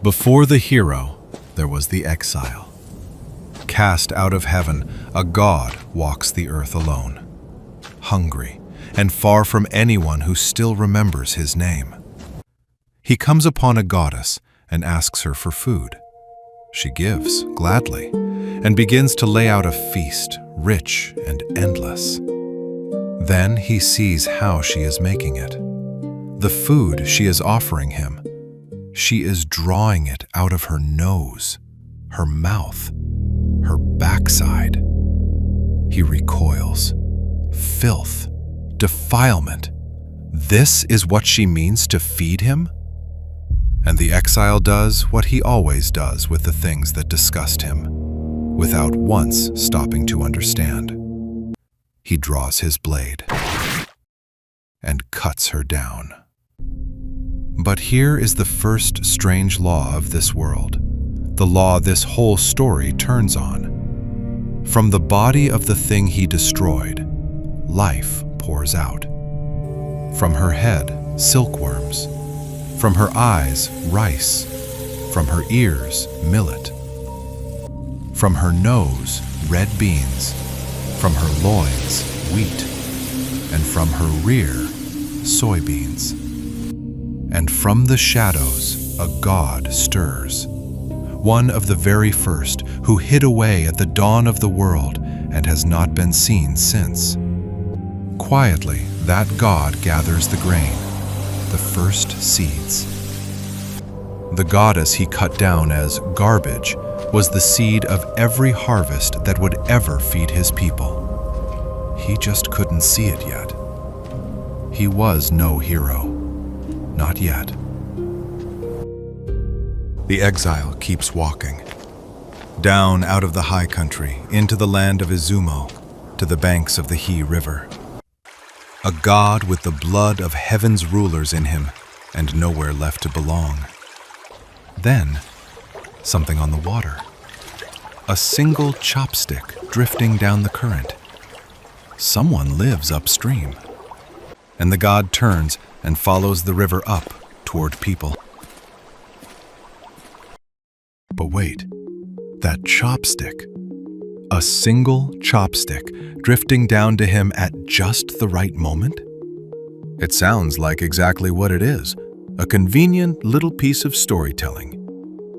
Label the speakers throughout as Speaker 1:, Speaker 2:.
Speaker 1: Before the hero, there was the exile. Cast out of heaven, a god walks the earth alone, hungry and far from anyone who still remembers his name. He comes upon a goddess and asks her for food. She gives gladly and begins to lay out a feast, rich and endless. Then he sees how she is making it. The food she is offering him, she is drawing it out of her nose, her mouth, her backside. He recoils. Filth, defilement. This is what she means to feed him? And the exile does what he always does with the things that disgust him, without once stopping to understand. He draws his blade and cuts her down. But here is the first strange law of this world, the law this whole story turns on. From the body of the thing he destroyed, life pours out. From her head, silkworms. From her eyes, rice. From her ears, millet. From her nose, red beans. From her loins, wheat. And from her rear, soybeans. And from the shadows, a god stirs. One of the very first, who hid away at the dawn of the world and has not been seen since. Quietly, that god gathers the grain, the first seeds. The goddess he cut down as garbage was the seed of every harvest that would ever feed his people. He just couldn't see it yet. He was no hero. Not yet. The exile keeps walking. Down out of the high country, into the land of Izumo, to the banks of the He River. A god with the blood of heaven's rulers in him, and nowhere left to belong. Then, something on the water. A single chopstick drifting down the current. Someone lives upstream. And the god turns and follows the river up toward people. But wait, that chopstick. A single chopstick drifting down to him at just the right moment? It sounds like exactly what it is, a convenient little piece of storytelling.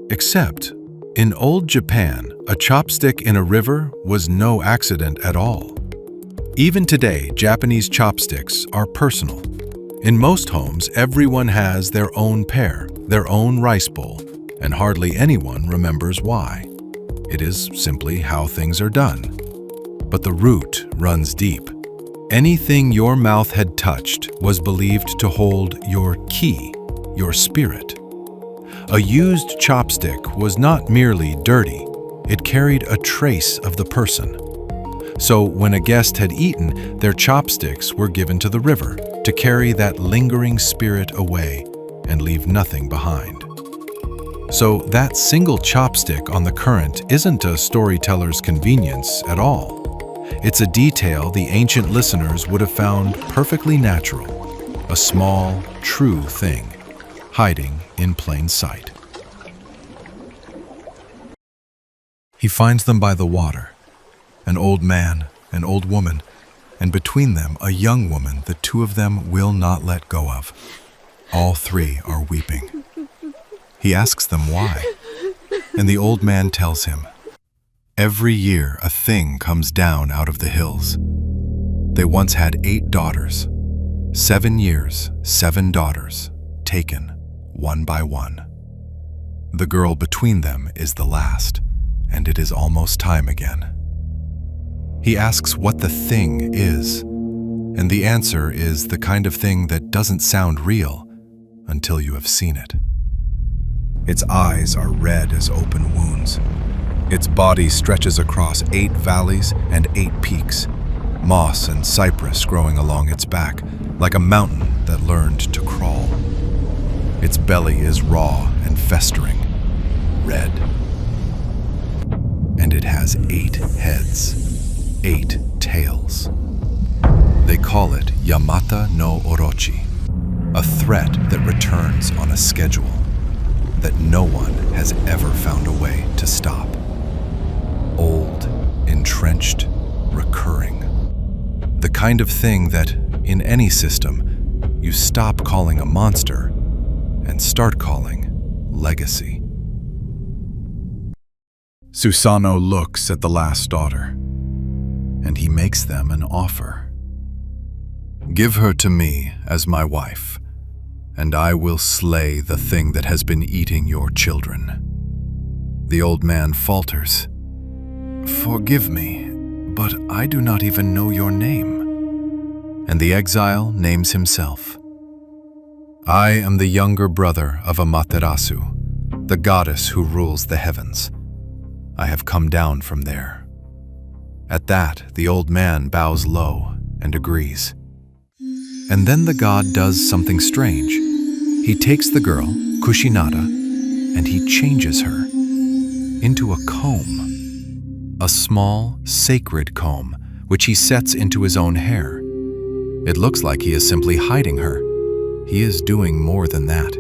Speaker 1: Except, in old Japan, a chopstick in a river was no accident at all. Even today, Japanese chopsticks are personal. In most homes, everyone has their own pair, their own rice bowl, and hardly anyone remembers why. It is simply how things are done. But the root runs deep. Anything your mouth had touched was believed to hold your ki, your spirit. A used chopstick was not merely dirty, it carried a trace of the person. So when a guest had eaten, their chopsticks were given to the river to carry that lingering spirit away and leave nothing behind. So that single chopstick on the current isn't a storyteller's convenience at all. It's a detail the ancient listeners would have found perfectly natural, a small, true thing, hiding in plain sight. He finds them by the water. An old man, an old woman, and between them a young woman the two of them will not let go of. All three are weeping. He asks them why, and the old man tells him, "Every year a thing comes down out of the hills. They once had 8 daughters. 7 years, 7 daughters, taken one by one. The girl between them is the last, and it is almost time again." He asks what the thing is, and the answer is the kind of thing that doesn't sound real until you have seen it. Its eyes are red as open wounds. Its body stretches across 8 valleys and 8 peaks, moss and cypress growing along its back, like a mountain that learned to crawl. Its belly is raw and festering, red. And it has 8 heads. 8 tails. They call it Yamata-no-Orochi, a threat that returns on a schedule. that no one has ever found a way to stop. Old, entrenched, recurring. The kind of thing that, in any system, you stop calling a monster and start calling legacy. Susanoo looks at the last daughter, and he makes them an offer. "Give her to me as my wife, and I will slay the thing that has been eating your children." The old man falters. "Forgive me, but I do not even know your name." And the exile names himself. "I am the younger brother of Amaterasu, the goddess who rules the heavens. I have come down from there." At that, the old man bows low and agrees. And then the god does something strange. He takes the girl, Kushinada, and he changes her into a comb. A small, sacred comb, which he sets into his own hair. It looks like he is simply hiding her. He is doing more than that.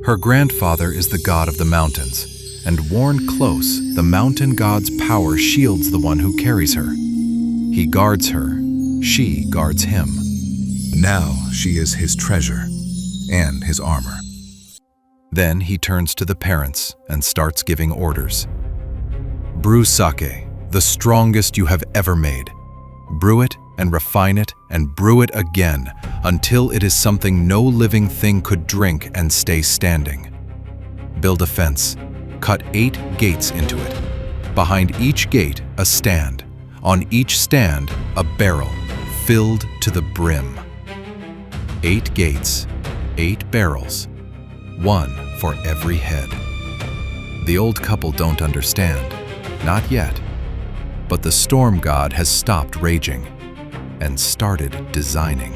Speaker 1: Her grandfather is the god of the mountains, and worn close, the mountain god's power shields the one who carries her. He guards her, she guards him. Now she is his treasure and his armor. Then he turns to the parents and starts giving orders. "Brew sake, the strongest you have ever made. Brew it and refine it and brew it again until it is something no living thing could drink and stay standing. Build a fence. Cut 8 gates into it. Behind each gate, a stand. On each stand, a barrel filled to the brim. 8 gates, 8 barrels, 1 for every head." The old couple don't understand, not yet, but the storm god has stopped raging and started designing.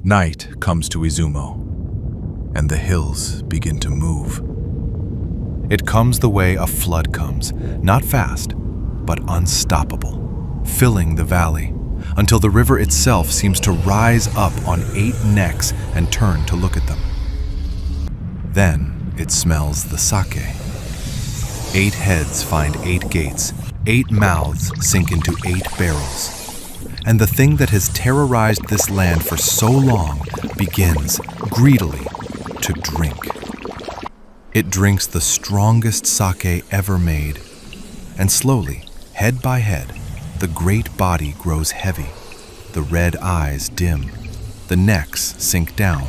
Speaker 1: Night comes to Izumo, and the hills begin to move. It comes the way a flood comes, not fast, but unstoppable, filling the valley, until the river itself seems to rise up on 8 necks and turn to look at them. Then it smells the sake. 8 heads find 8 gates, 8 mouths sink into 8 barrels. And the thing that has terrorized this land for so long begins, greedily, to drink. It drinks the strongest sake ever made, and slowly, head by head, the great body grows heavy, the red eyes dim, the necks sink down,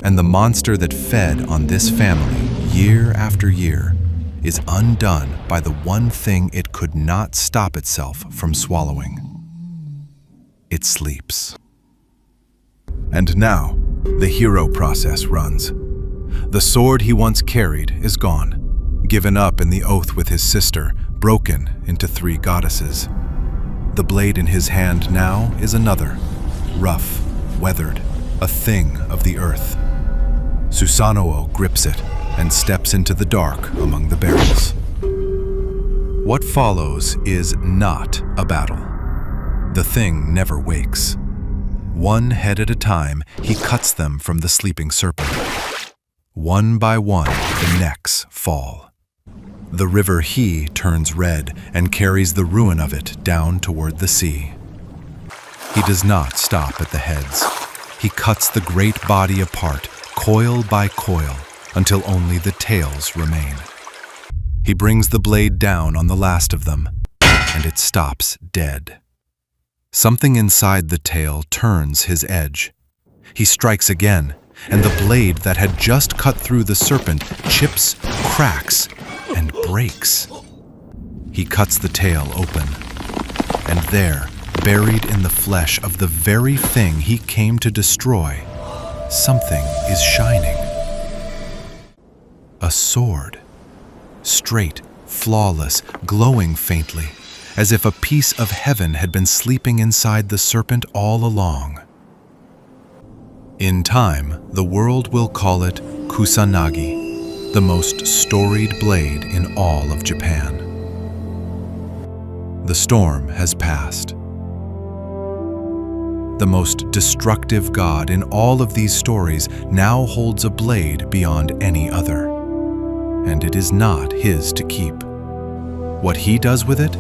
Speaker 1: and the monster that fed on this family year after year is undone by the one thing it could not stop itself from swallowing. It sleeps. And now, the hero process runs. The sword he once carried is gone, given up in the oath with his sister, broken into 3 goddesses. The blade in his hand now is another, rough, weathered, a thing of the earth. Susanoo grips it and steps into the dark among the barrels. What follows is not a battle. The thing never wakes. One head at a time, he cuts them from the sleeping serpent. One by one, the necks fall. The river he turns red and carries the ruin of it down toward the sea. He does not stop at the heads. He cuts the great body apart, coil by coil, until only the tails remain. He brings the blade down on the last of them, and it stops dead. Something inside the tail turns his edge. He strikes again, and the blade that had just cut through the serpent chips, cracks, and breaks. He cuts the tail open, and there, buried in the flesh of the very thing he came to destroy, something is shining. A sword. Straight, flawless, glowing faintly, as if a piece of heaven had been sleeping inside the serpent all along. In time, the world will call it Kusanagi, the most storied blade in all of Japan. The storm has passed. the most destructive god in all of these stories, now holds a blade beyond any other. And it is not his to keep. What he does with it,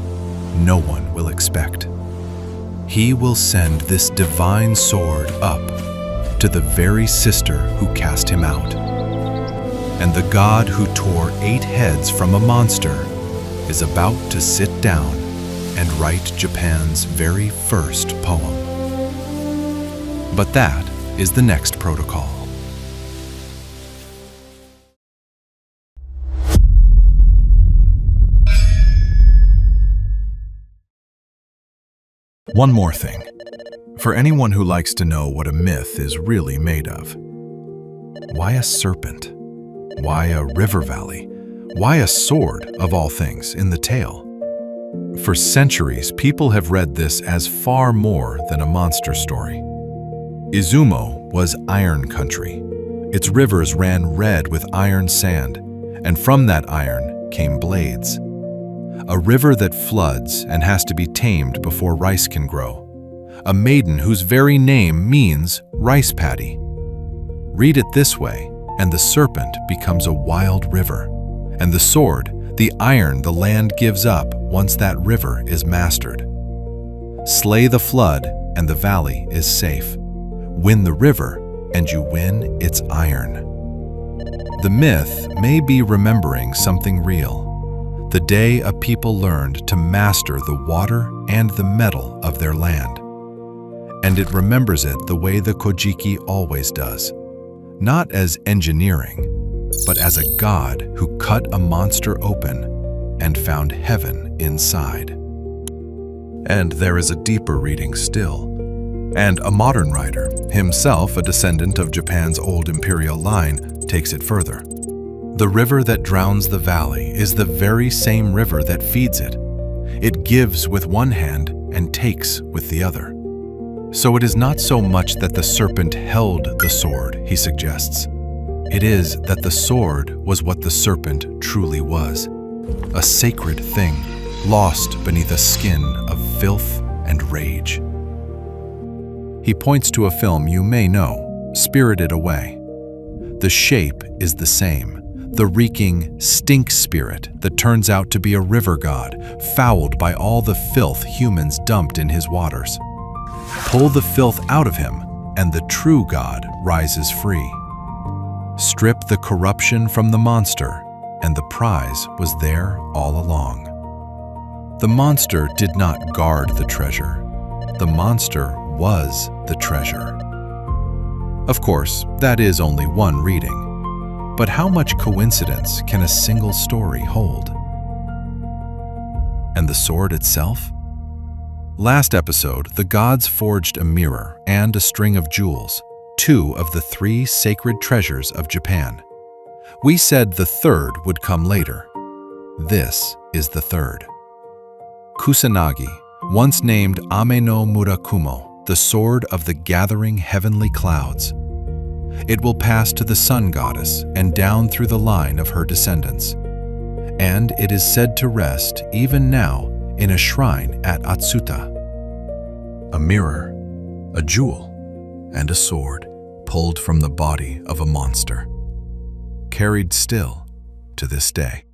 Speaker 1: no one will expect. He will send this divine sword up to the very sister who cast him out. And the god who tore 8 heads from a monster is about to sit down and write Japan's very first poem. But that is the next protocol. One more thing. For anyone who likes to know what a myth is really made of. Why a serpent? Why a river valley? Why a sword, of all things, in the tale? For centuries, people have read this as far more than a monster story. Izumo was iron country. Its rivers ran red with iron sand, and from that iron came blades. A river that floods and has to be tamed before rice can grow. A maiden whose very name means rice paddy. Read it this way, and the serpent becomes a wild river, and the sword, the iron the land gives up once that river is mastered. Slay the flood, and the valley is safe. Win the river, and you win its iron. The myth may be remembering something real. The day a people learned to master the water and the metal of their land. And it remembers it the way the Kojiki always does. Not as engineering, but as a god who cut a monster open and found heaven inside. And there is a deeper reading still. And a modern writer, himself a descendant of Japan's old imperial line, takes it further. The river that drowns the valley is the very same river that feeds it. It gives with one hand and takes with the other. So it is not so much that the serpent held the sword, he suggests. It is that the sword was what the serpent truly was. A sacred thing, lost beneath a skin of filth and rage. He points to a film you may know, Spirited Away. The shape is the same, the reeking stink spirit that turns out to be a river god, fouled by all the filth humans dumped in his waters. Pull the filth out of him, and the true god rises free. Strip the corruption from the monster, and the prize was there all along. The monster did not guard the treasure. The monster was the treasure. Of course, that is only one reading. But how much coincidence can a single story hold? And the sword itself? Last episode, the gods forged a mirror and a string of jewels, 2 of the 3 sacred treasures of Japan. We said the third would come later. This is the third. Kusanagi, once named Ame no Murakumo, the sword of the gathering heavenly clouds. It will pass to the sun goddess and down through the line of her descendants. And it is said to rest, even now, in a shrine at Atsuta. A mirror, a jewel, and a sword pulled from the body of a monster, carried still to this day.